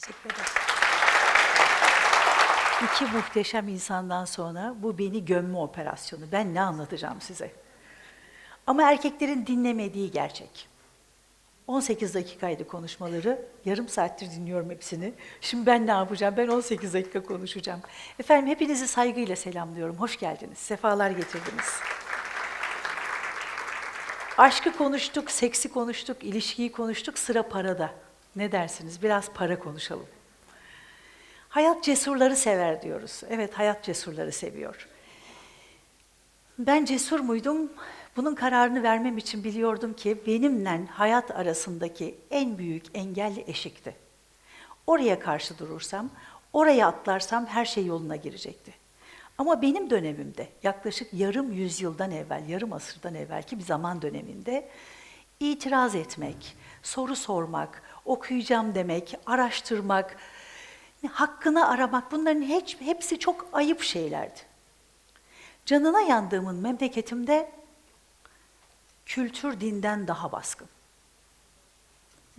Teşekkür ederim. İki muhteşem insandan sonra bu beni gömme operasyonu. Ben ne anlatacağım size? Ama erkeklerin dinlemediği gerçek. 18 dakikaydı konuşmaları. Yarım saattir dinliyorum hepsini. Şimdi ben ne yapacağım? Ben 18 dakika konuşacağım. Efendim hepinizi saygıyla selamlıyorum. Hoş geldiniz. Sefalar getirdiniz. Aşkı konuştuk, seksi konuştuk, ilişkiyi konuştuk. Sıra parada. Ne dersiniz? Biraz para konuşalım. Hayat cesurları sever diyoruz. Evet, hayat cesurları seviyor. Ben cesur muydum? Bunun kararını vermem için biliyordum ki benimle hayat arasındaki en büyük engel eşikti. Oraya karşı durursam, oraya atlarsam her şey yoluna girecekti. Ama benim dönemimde, yaklaşık yarım yüzyıldan evvel, yarım asırdan evvelki bir zaman döneminde itiraz etmek, soru sormak, okuyacağım demek, araştırmak, hakkını aramak, bunların hepsi çok ayıp şeylerdi. Canına yandığımın memleketimde kültür dinden daha baskın.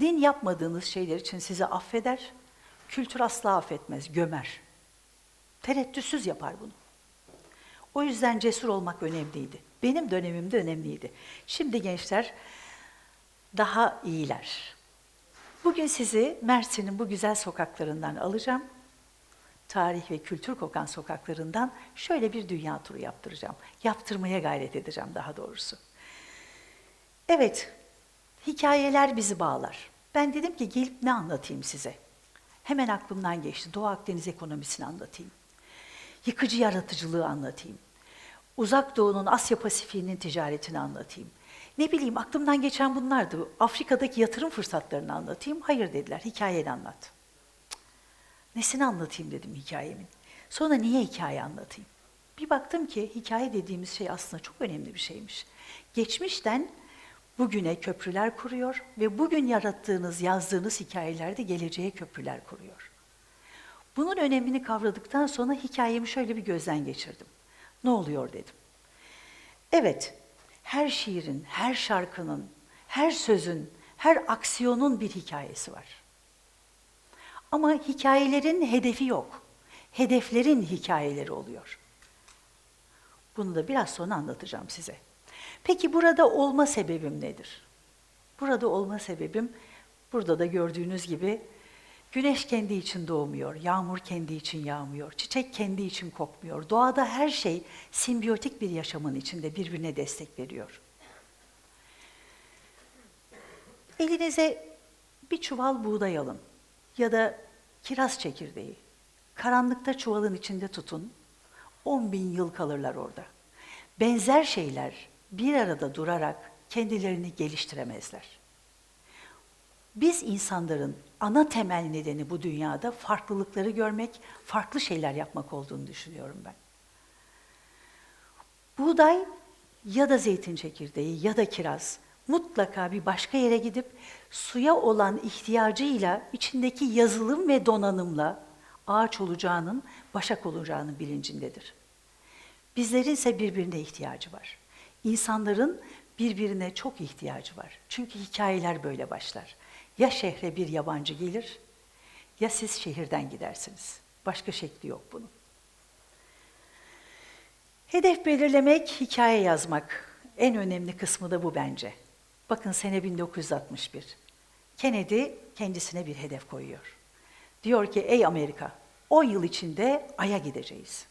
Din yapmadığınız şeyler için sizi affeder, kültür asla affetmez, gömer. Tereddütsüz yapar bunu. O yüzden cesur olmak önemliydi. Benim dönemimde önemliydi. Şimdi gençler daha iyiler. Bugün sizi Mersin'in bu güzel sokaklarından alacağım. Tarih ve kültür kokan sokaklarından şöyle bir dünya turu yaptıracağım. Yaptırmaya gayret edeceğim daha doğrusu. Evet, hikayeler bizi bağlar. Ben dedim ki gelip ne anlatayım size? Hemen aklımdan geçti. Doğu Akdeniz ekonomisini anlatayım. Yıkıcı yaratıcılığı anlatayım. Uzak Doğu'nun, Asya Pasifik'inin ticaretini anlatayım. Ne bileyim aklımdan geçen bunlardı. Afrika'daki yatırım fırsatlarını anlatayım. Hayır dediler, hikayeni anlat. Nesini anlatayım dedim hikayemin. Sonra niye hikaye anlatayım? Bir baktım ki hikaye dediğimiz şey aslında çok önemli bir şeymiş. Geçmişten bugüne köprüler kuruyor ve bugün yarattığınız, yazdığınız hikayelerde geleceğe köprüler kuruyor. Bunun önemini kavradıktan sonra hikayemi şöyle bir gözden geçirdim. Ne oluyor dedim. Evet, her şiirin, her şarkının, her sözün, her aksiyonun bir hikayesi var. Ama hikayelerin hedefi yok. Hedeflerin hikayeleri oluyor. Bunu da biraz sonra anlatacağım size. Peki burada olma sebebim nedir? Burada olma sebebim, burada da gördüğünüz gibi güneş kendi için doğmuyor, yağmur kendi için yağmıyor, çiçek kendi için kokmuyor. Doğada her şey simbiyotik bir yaşamın içinde birbirine destek veriyor. Elinize bir çuval buğday alın ya da kiraz çekirdeği. Karanlıkta çuvalın içinde tutun, 10 bin yıl kalırlar orada. Benzer şeyler bir arada durarak kendilerini geliştiremezler. Biz insanların ana temel nedeni bu dünyada farklılıkları görmek, farklı şeyler yapmak olduğunu düşünüyorum ben. Buğday ya da zeytin çekirdeği ya da kiraz mutlaka bir başka yere gidip suya olan ihtiyacıyla, içindeki yazılım ve donanımla ağaç olacağının, başak olacağının bilincindedir. Bizlerin ise birbirine ihtiyacı var. İnsanların birbirine çok ihtiyacı var. Çünkü hikayeler böyle başlar. Ya şehre bir yabancı gelir, ya siz şehirden gidersiniz. Başka şekli yok bunun. Hedef belirlemek, hikaye yazmak. En önemli kısmı da bu bence. Bakın sene 1961. Kennedy kendisine bir hedef koyuyor. Diyor ki, ey Amerika, 10 yıl içinde Ay'a gideceğiz.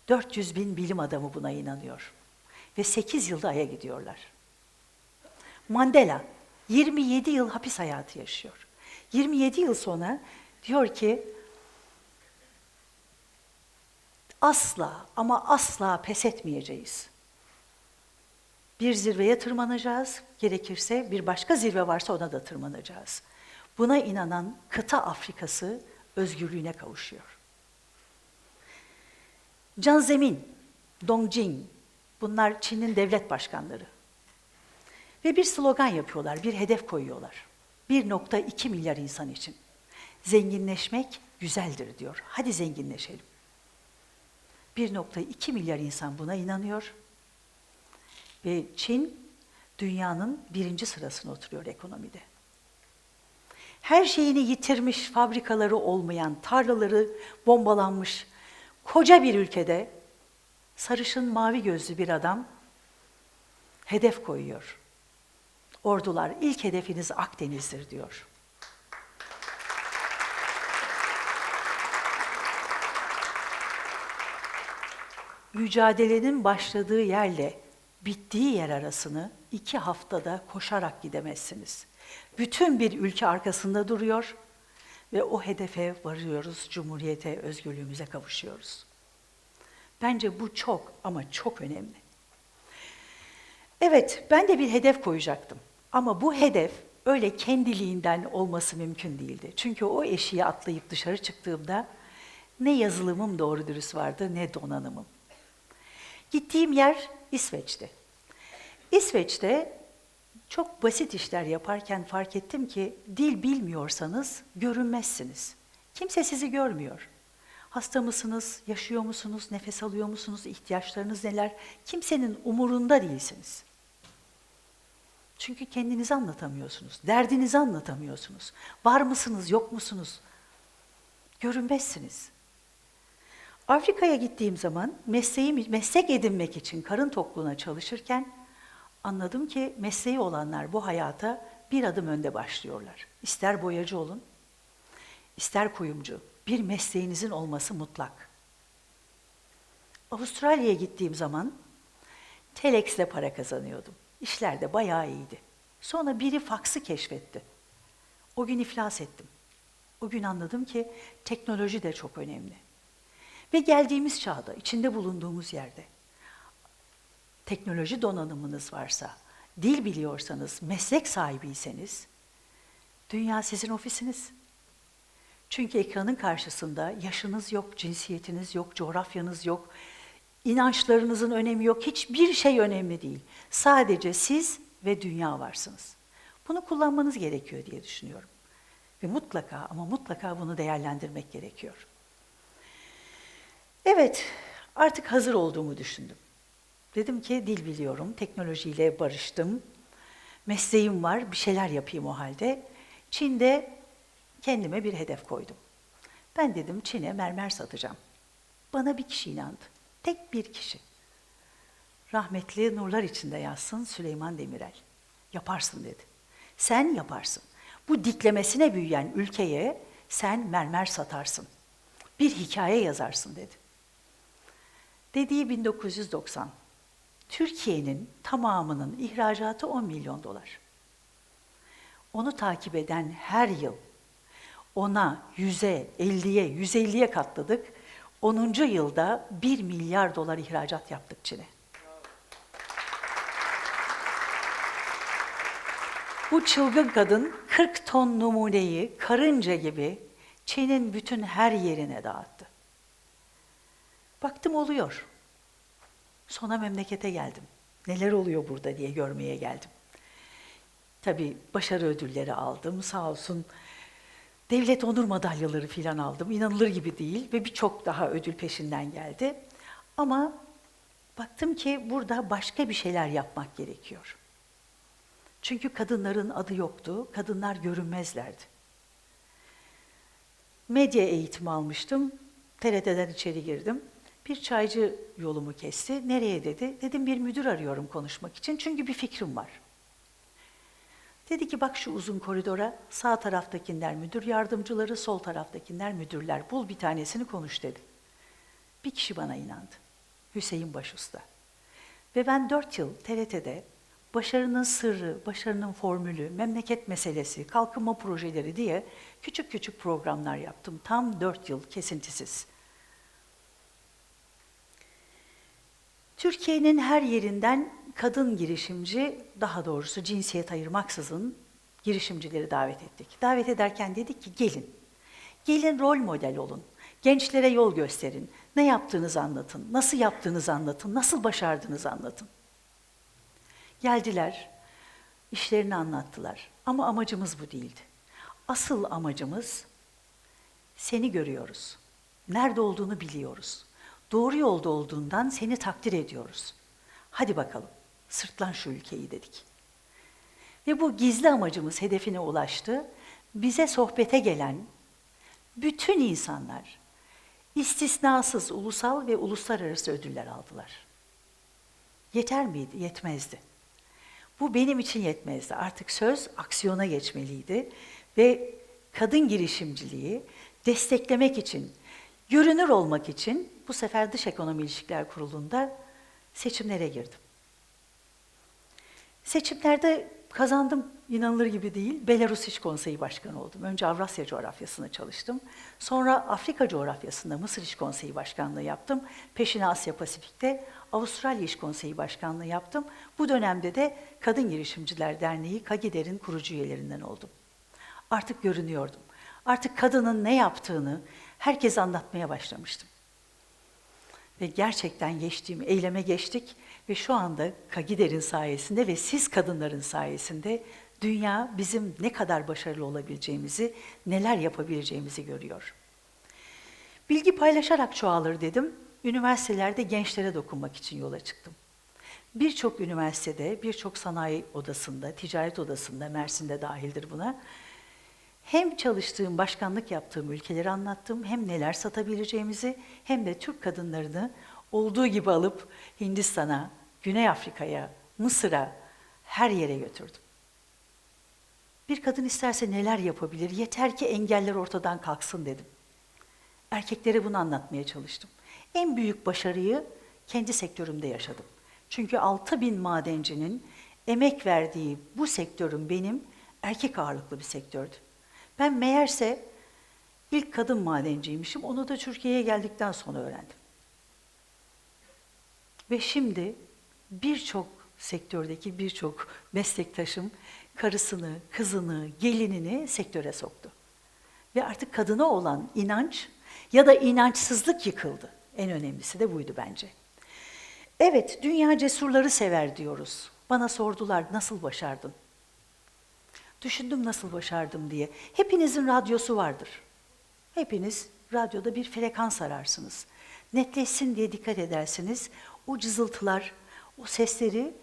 400 bin bilim adamı buna inanıyor. Ve 8 yılda Ay'a gidiyorlar. Mandela 27 yıl hapis hayatı yaşıyor. 27 yıl sonra diyor ki, asla ama asla pes etmeyeceğiz. Bir zirveye tırmanacağız, gerekirse bir başka zirve varsa ona da tırmanacağız. Buna inanan kıta Afrika'sı özgürlüğüne kavuşuyor. Jiang Zemin, Dong Jin, bunlar Çin'in devlet başkanları. Ve bir slogan yapıyorlar, bir hedef koyuyorlar. 1,2 milyar insan için. Zenginleşmek güzeldir diyor. Hadi zenginleşelim. 1,2 milyar insan buna inanıyor. Ve Çin dünyanın 1. sırasına oturuyor ekonomide. her şeyini yitirmiş, fabrikaları olmayan, tarlaları bombalanmış koca bir ülkede sarışın mavi gözlü bir adam hedef koyuyor. Ordular, ilk hedefiniz Akdeniz'dir diyor. Mücadelenin başladığı yerle bittiği yer arasını 2 haftada koşarak gidemezsiniz. Bütün bir ülke arkasında duruyor ve o hedefe varıyoruz, cumhuriyete, özgürlüğümüze kavuşuyoruz. Bence bu çok ama çok önemli. Evet, ben de bir hedef koyacaktım. Ama bu hedef öyle kendiliğinden olması mümkün değildi. Çünkü o eşiğe atlayıp dışarı çıktığımda ne yazılımım doğru dürüst vardı ne donanımım. Gittiğim yer İsveç'ti. İsveç'te çok basit işler yaparken fark ettim ki dil bilmiyorsanız görünmezsiniz. Kimse sizi görmüyor. Hasta mısınız, yaşıyor musunuz, nefes alıyor musunuz, ihtiyaçlarınız neler? Kimsenin umurunda değilsiniz. Çünkü kendinizi anlatamıyorsunuz, derdinizi anlatamıyorsunuz. Var mısınız, yok musunuz? Görünmezsiniz. Afrika'ya gittiğim zaman meslek edinmek için karın tokluğuna çalışırken anladım ki mesleği olanlar bu hayata bir adım önde başlıyorlar. İster boyacı olun, ister kuyumcu. Bir mesleğinizin olması mutlak. Avustralya'ya gittiğim zaman telex'le para kazanıyordum. İşler de bayağı iyiydi. Sonra biri faksı keşfetti. O gün iflas ettim. O gün anladım ki teknoloji de çok önemli. Ve geldiğimiz çağda, içinde bulunduğumuz yerde teknoloji donanımınız varsa, dil biliyorsanız, meslek sahibiyseniz, dünya sizin ofisiniz. Çünkü ekranın karşısında yaşınız yok, cinsiyetiniz yok, coğrafyanız yok, inançlarınızın önemi yok, hiçbir şey önemli değil. Sadece siz ve dünya varsınız. Bunu kullanmanız gerekiyor diye düşünüyorum. Ve mutlaka ama mutlaka bunu değerlendirmek gerekiyor. Evet, artık hazır olduğumu düşündüm. Dedim ki dil biliyorum, teknolojiyle barıştım, mesleğim var, bir şeyler yapayım o halde. Çin'de kendime bir hedef koydum. Ben dedim Çin'e mermer satacağım. Bana bir kişi inandı, tek bir kişi. Rahmetli nurlar içinde yatsın Süleyman Demirel. Yaparsın dedi. Sen yaparsın. Bu diklemesine büyüyen ülkeye sen mermer satarsın. Bir hikaye yazarsın dedi. Dediği 1990. Türkiye'nin tamamının ihracatı 10 milyon dolar. Onu takip eden her yıl ona 100'e, 50'ye, 150'ye katladık. 10. yılda 1 milyar dolar ihracat yaptık Çin'e. Bu çılgın kadın 40 ton numuneyi karınca gibi Çin'in bütün her yerine dağıttı. Baktım oluyor. Sonra memlekete geldim. Neler oluyor burada diye görmeye geldim. Tabii başarı ödülleri aldım, sağ olsun. Devlet onur madalyaları filan aldım. İnanılır gibi değil ve birçok daha ödül peşinden geldi. Ama baktım ki burada başka bir şeyler yapmak gerekiyor. Çünkü kadınların adı yoktu, kadınlar görünmezlerdi. Medya eğitimi almıştım, TRT'den içeri girdim. Bir çaycı yolumu kesti. Nereye dedi? Dedim bir müdür arıyorum konuşmak için çünkü bir fikrim var. Dedi ki bak şu uzun koridora, sağ taraftakiler müdür yardımcıları, sol taraftakiler müdürler. Bul bir tanesini konuş dedi. Bir kişi bana inandı. Hüseyin Başusta. Ve ben 4 yıl TRT'de başarının sırrı, başarının formülü, memleket meselesi, kalkınma projeleri diye küçük küçük programlar yaptım. Tam 4 yıl kesintisiz. Türkiye'nin her yerinden kadın girişimci, daha doğrusu cinsiyet ayırmaksızın girişimcileri davet ettik. Davet ederken dedik ki gelin, gelin rol model olun, gençlere yol gösterin, ne yaptığınızı anlatın, nasıl yaptığınızı anlatın, nasıl başardığınızı anlatın. Geldiler, işlerini anlattılar ama amacımız bu değildi. Asıl amacımız seni görüyoruz, nerede olduğunu biliyoruz. Doğru yolda olduğundan seni takdir ediyoruz. Hadi bakalım, sırtlan şu ülkeyi dedik. Ve bu gizli amacımız hedefine ulaştı. bize sohbete gelen bütün insanlar istisnasız ulusal ve uluslararası ödüller aldılar. Yeter miydi? Yetmezdi. Bu benim için yetmezdi. Artık söz aksiyona geçmeliydi ve kadın girişimciliği desteklemek için, görünür olmak için bu sefer Dış Ekonomi İlişkiler Kurulu'nda seçimlere girdim. Seçimlerde kazandım, inanılır gibi değil. Belarus İş Konseyi Başkanı oldum. Önce Avrasya coğrafyasında çalıştım. Sonra Afrika coğrafyasında Mısır İş Konseyi Başkanlığı yaptım. Peşine Asya Pasifik'te Avustralya İş Konseyi Başkanlığı yaptım. Bu dönemde de Kadın Girişimciler Derneği KAGİDER'in kurucu üyelerinden oldum. Artık görünüyordum. Artık kadının ne yaptığını herkese anlatmaya başlamıştım. Ve gerçekten eyleme geçtik ve şu anda KAGİDER'in sayesinde ve siz kadınların sayesinde dünya bizim ne kadar başarılı olabileceğimizi, neler yapabileceğimizi görüyor. Bilgi paylaşarak çoğalır dedim. Üniversitelerde gençlere dokunmak için yola çıktım. Birçok üniversitede, birçok sanayi odasında, ticaret odasında, Mersin'de dahildir buna, hem çalıştığım, başkanlık yaptığım ülkeleri anlattım, hem neler satabileceğimizi, hem de Türk kadınlarını olduğu gibi alıp Hindistan'a, Güney Afrika'ya, Mısır'a, her yere götürdüm. Bir kadın isterse neler yapabilir, yeter ki engeller ortadan kalksın dedim. Erkeklere bunu anlatmaya çalıştım. En büyük başarıyı kendi sektörümde yaşadım. Çünkü 6.000 madencinin emek verdiği bu sektörüm benim erkek ağırlıklı bir sektördü. Ben meğerse ilk kadın madenciymişim, onu da Türkiye'ye geldikten sonra öğrendim. Ve şimdi birçok sektördeki birçok meslektaşım karısını, kızını, gelinini sektöre soktu. Ve artık kadına olan inanç ya da inançsızlık yıkıldı. En önemlisi de buydu bence. Evet, dünya cesurları sever diyoruz. Bana sordular, nasıl başardın? Düşündüm nasıl başardım diye. Hepinizin radyosu vardır. Hepiniz radyoda bir frekans ararsınız. Netleşsin diye dikkat edersiniz. O cızıltılar, o sesleri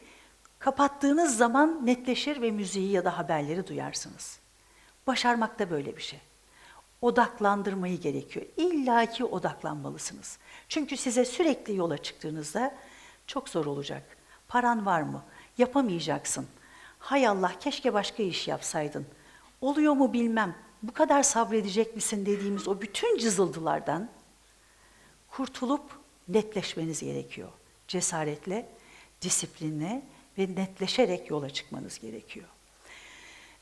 kapattığınız zaman netleşir ve müziği ya da haberleri duyarsınız. Başarmak da böyle bir şey. Odaklandırmayı gerekiyor. İlla ki odaklanmalısınız. Çünkü size sürekli yola çıktığınızda çok zor olacak. Paran var mı? Yapamayacaksın. Hay Allah, keşke başka iş yapsaydın. Oluyor mu bilmem. Bu kadar sabredecek misin dediğimiz o bütün cızıltılardan kurtulup netleşmeniz gerekiyor. Cesaretle, disiplinle ve netleşerek yola çıkmanız gerekiyor.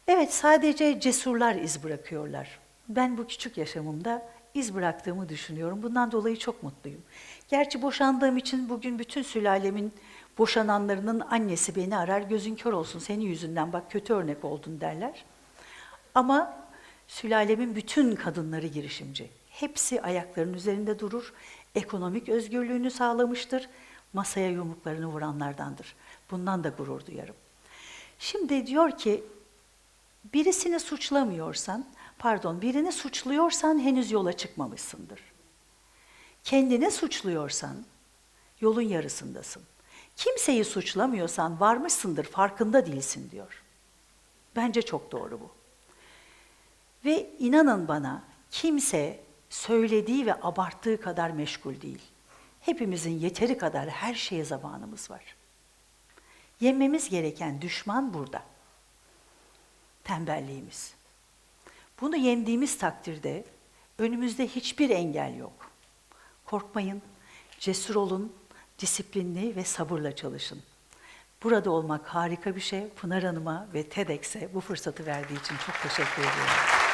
Evet, sadece cesurlar iz bırakıyorlar. Ben bu küçük yaşamımda iz bıraktığımı düşünüyorum. Bundan dolayı çok mutluyum. Gerçi boşandığım için bugün bütün sülalemin boşananlarının annesi beni arar, gözün kör olsun senin yüzünden bak kötü örnek oldun derler. Ama sülalemin bütün kadınları girişimci. Hepsi ayaklarının üzerinde durur, ekonomik özgürlüğünü sağlamıştır, masaya yumruklarını vuranlardandır. Bundan da gurur duyarım. Şimdi diyor ki, birini suçluyorsan henüz yola çıkmamışsındır. Kendini suçluyorsan yolun yarısındasın. Kimseyi suçlamıyorsan varmışsındır, farkında değilsin diyor. Bence çok doğru bu. Ve inanın bana, kimse söylediği ve abarttığı kadar meşgul değil. Hepimizin yeteri kadar her şeye zamanımız var. Yenmemiz gereken düşman burada. Tembelliğimiz. Bunu yendiğimiz takdirde önümüzde hiçbir engel yok. Korkmayın, cesur olun, disiplinli ve sabırla çalışın. Burada olmak harika bir şey. Pınar Hanım'a ve TEDx'e bu fırsatı verdiği için çok teşekkür ediyorum.